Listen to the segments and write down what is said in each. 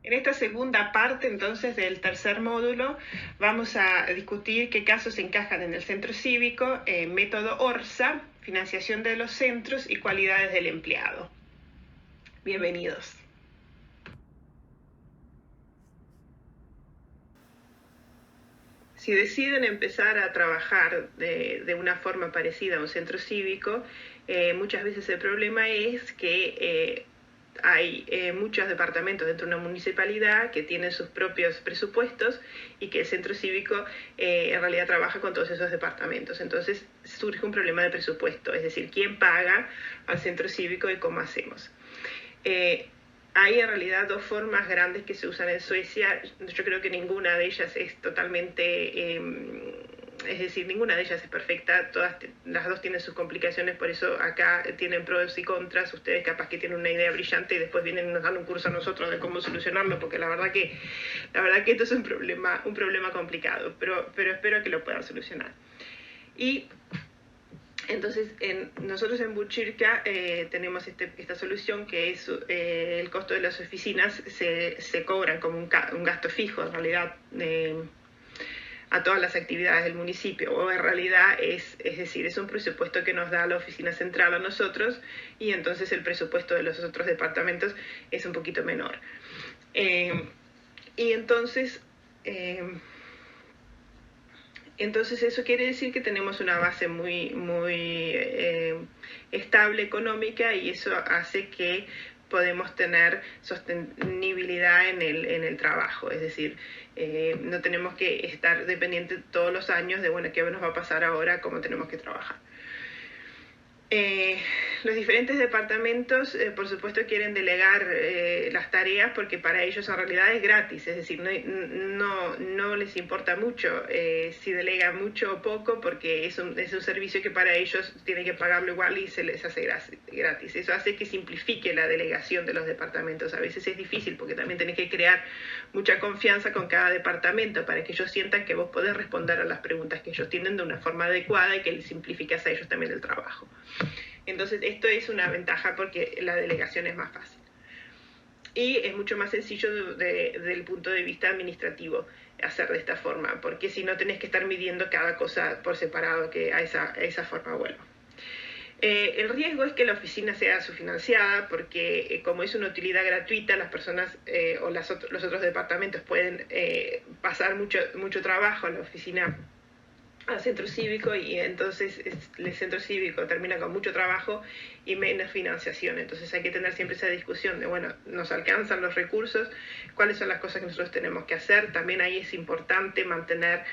En esta segunda parte, entonces, del tercer módulo, vamos a discutir qué casos encajan en el centro cívico, método ORSA, financiación de los centros y cualidades del empleado. Bienvenidos. Si deciden empezar a trabajar de una forma parecida a un centro cívico, muchas veces el problema es que hay muchos departamentos dentro de una municipalidad que tienen sus propios presupuestos y que el centro cívico en realidad trabaja con todos esos departamentos. Entonces surge un problema de presupuesto, es decir, quién paga al centro cívico y cómo hacemos. Hay en realidad dos formas grandes que se usan en Suecia. Yo creo que ninguna de ellas es totalmente, es decir, ninguna de ellas es perfecta. Las dos tienen sus complicaciones, por eso acá tienen pros y contras. Ustedes capaz que tienen una idea brillante y después vienen y nos dan un curso a nosotros de cómo solucionarlo, porque la verdad que esto es un problema complicado, pero espero que lo puedan solucionar. Y entonces, nosotros en Botkyrka tenemos esta solución que es el costo de las oficinas se cobran como un gasto fijo, en realidad, a todas las actividades del municipio, o en realidad es decir, es un presupuesto que nos da la oficina central a nosotros y entonces el presupuesto de los otros departamentos es un poquito menor. Y entonces eso quiere decir que tenemos una base muy estable económica y eso hace que podemos tener sostenibilidad en el trabajo, es decir, no tenemos que estar dependientes todos los años de, bueno, qué nos va a pasar ahora, cómo tenemos que trabajar. Los diferentes departamentos, por supuesto, quieren delegar las tareas porque para ellos en realidad es gratis, es decir, no les importa mucho si delegan mucho o poco porque es un servicio que para ellos tienen que pagarlo igual y se les hace gratis. Eso hace que simplifique la delegación de los departamentos. A veces es difícil porque también tenés que crear mucha confianza con cada departamento para que ellos sientan que vos podés responder a las preguntas que ellos tienen de una forma adecuada y que les simplificas a ellos también el trabajo. Entonces esto es una ventaja porque la delegación es más fácil. Y es mucho más sencillo desde el punto de vista administrativo hacer de esta forma, porque si no tenés que estar midiendo cada cosa por separado, que a esa forma vuelvo. El riesgo es que la oficina sea subfinanciada porque como es una utilidad gratuita, las personas o los otros departamentos pueden pasar mucho trabajo a la oficina, al centro cívico, y entonces el centro cívico termina con mucho trabajo y menos financiación. Entonces hay que tener siempre esa discusión de, bueno, ¿nos alcanzan los recursos? ¿Cuáles son las cosas que nosotros tenemos que hacer? También ahí es importante mantener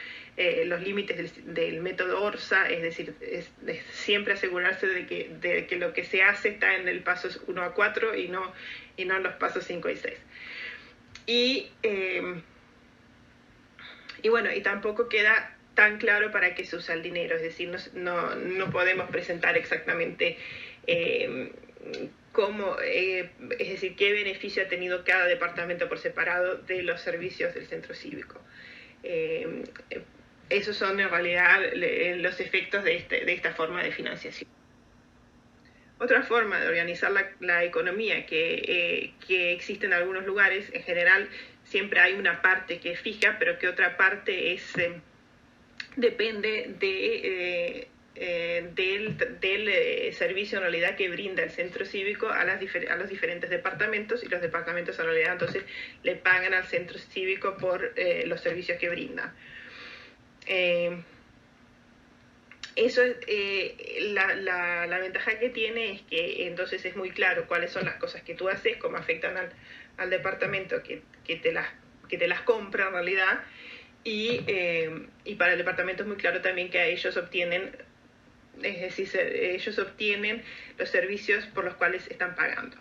los límites del método ORSA, es decir, es siempre asegurarse de que lo que se hace está en el pasos 1 a 4 y no en los pasos 5 y 6. Y bueno, y tampoco queda tan claro para qué se usa el dinero, es decir, no podemos presentar exactamente cómo, es decir, qué beneficio ha tenido cada departamento por separado de los servicios del centro cívico. Esos son en realidad los efectos de esta forma de financiación. Otra forma de organizar la economía que existe en algunos lugares, en general siempre hay una parte que es fija, pero que otra parte depende del servicio en realidad que brinda el centro cívico a los diferentes departamentos, y los departamentos en realidad entonces le pagan al centro cívico por los servicios que brinda. Eso la ventaja que tiene es que entonces es muy claro cuáles son las cosas que tú haces, cómo afectan al departamento que te las compra en realidad, y para el departamento es muy claro también que ellos obtienen los servicios por los cuales están pagando.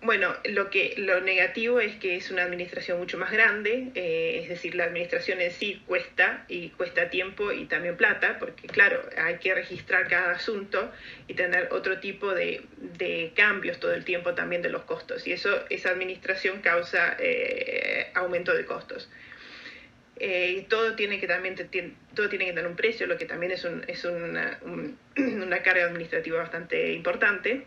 Bueno, lo negativo es que es una administración mucho más grande, es decir, la administración en sí cuesta tiempo y también plata, porque claro, hay que registrar cada asunto y tener otro tipo de cambios todo el tiempo también de los costos, y esa administración causa aumento de costos. Todo tiene que tener un precio, lo que también es una carga administrativa bastante importante.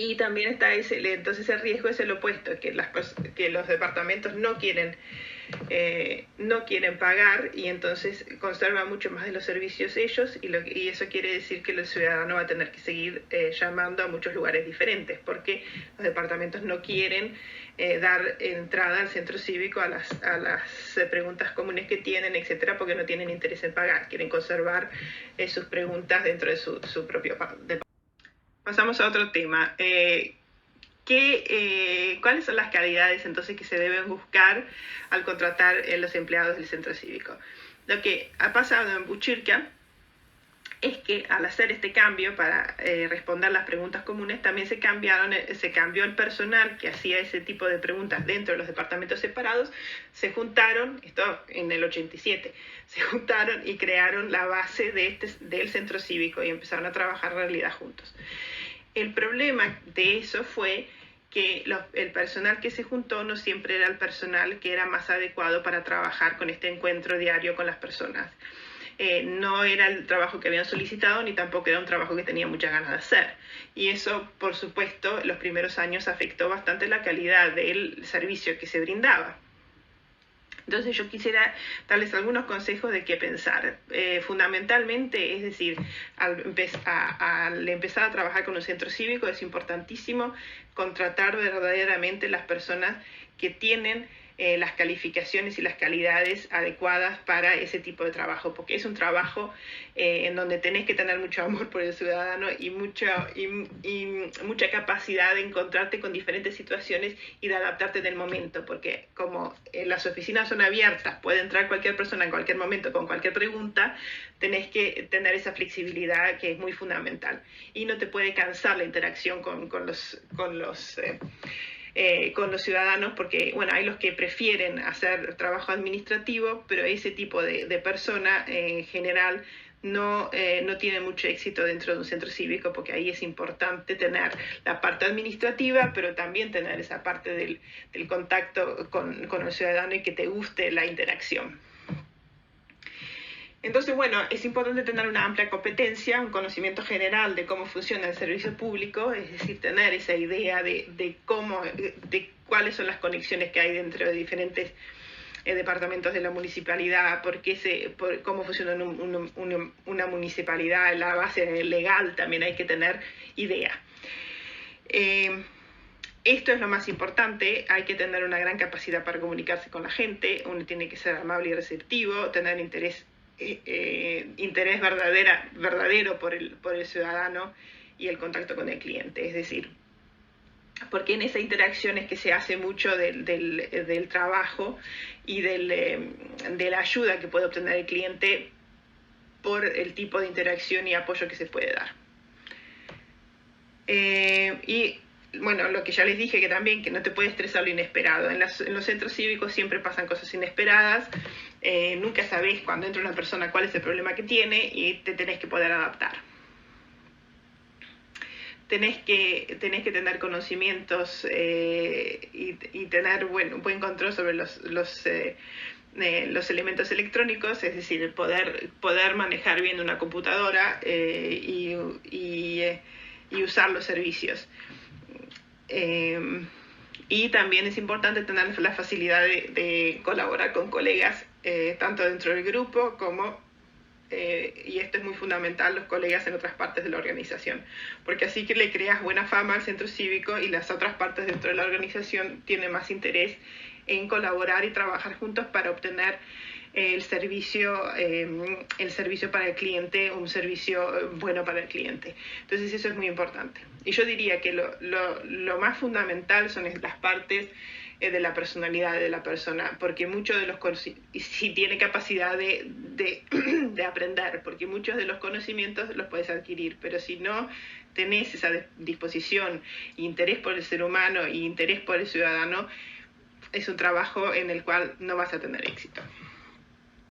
Y también está entonces el riesgo es el opuesto, que los departamentos no quieren pagar y entonces conservan mucho más de los servicios ellos y eso quiere decir que el ciudadano va a tener que seguir llamando a muchos lugares diferentes porque los departamentos no quieren dar entrada al centro cívico a las preguntas comunes que tienen, etcétera, porque no tienen interés en pagar, quieren conservar sus preguntas dentro de su propio departamento. Pasamos a otro tema. ¿Cuáles son las calidades entonces que se deben buscar al contratar los empleados del centro cívico? Lo que ha pasado en Buchirka es que al hacer este cambio para responder las preguntas comunes también se cambió el personal que hacía ese tipo de preguntas dentro de los departamentos separados, se juntaron, esto en el 87, se juntaron y crearon la base del centro cívico y empezaron a trabajar en realidad juntos. El problema de eso fue que el personal que se juntó no siempre era el personal que era más adecuado para trabajar con este encuentro diario con las personas. No era el trabajo que habían solicitado ni tampoco era un trabajo que tenía muchas ganas de hacer. Y eso, por supuesto, los primeros años afectó bastante la calidad del servicio que se brindaba. Entonces yo quisiera darles algunos consejos de qué pensar. Fundamentalmente, es decir, al empezar a trabajar con un centro cívico es importantísimo contratar verdaderamente las personas que tienen las calificaciones y las calidades adecuadas para ese tipo de trabajo, porque es un trabajo en donde tenés que tener mucho amor por el ciudadano y mucha capacidad de encontrarte con diferentes situaciones y de adaptarte en el momento, porque como las oficinas son abiertas, puede entrar cualquier persona en cualquier momento con cualquier pregunta, tenés que tener esa flexibilidad que es muy fundamental y no te puede cansar la interacción con los ciudadanos, porque bueno, hay los que prefieren hacer trabajo administrativo, pero ese tipo de persona en general no tiene mucho éxito dentro de un centro cívico, porque ahí es importante tener la parte administrativa, pero también tener esa parte del contacto con el ciudadano y que te guste la interacción. Entonces, bueno, es importante tener una amplia competencia, un conocimiento general de cómo funciona el servicio público, es decir, tener esa idea de cuáles son las conexiones que hay dentro de diferentes departamentos de la municipalidad, cómo funciona una municipalidad, la base legal también hay que tener idea. Esto es lo más importante, hay que tener una gran capacidad para comunicarse con la gente, uno tiene que ser amable y receptivo, tener interés verdadero por el ciudadano y el contacto con el cliente, es decir, porque en esa interacción es que se hace mucho del trabajo y de la ayuda que puede obtener el cliente por el tipo de interacción y apoyo que se puede dar. Y bueno, lo que ya les dije que también, que no te puede estresar lo inesperado. En los centros cívicos siempre pasan cosas inesperadas, nunca sabés cuando entra una persona cuál es el problema que tiene y te tenés que poder adaptar. Tenés que tener conocimientos y tener buen control sobre los elementos electrónicos, es decir, el poder manejar bien una computadora y usar los servicios. Y también es importante tener la facilidad de colaborar con colegas, tanto dentro del grupo como, y esto es muy fundamental, los colegas en otras partes de la organización, porque así que le creas buena fama al centro cívico y las otras partes dentro de la organización tienen más interés en colaborar y trabajar juntos para obtener el servicio para el cliente, un servicio bueno para el cliente. Entonces eso es muy importante. Y yo diría que lo más fundamental son las partes de la personalidad de la persona, porque muchos de si tiene capacidad de aprender, porque muchos de los conocimientos los puedes adquirir, pero si no tenés esa disposición, interés por el ser humano y interés por el ciudadano, es un trabajo en el cual no vas a tener éxito.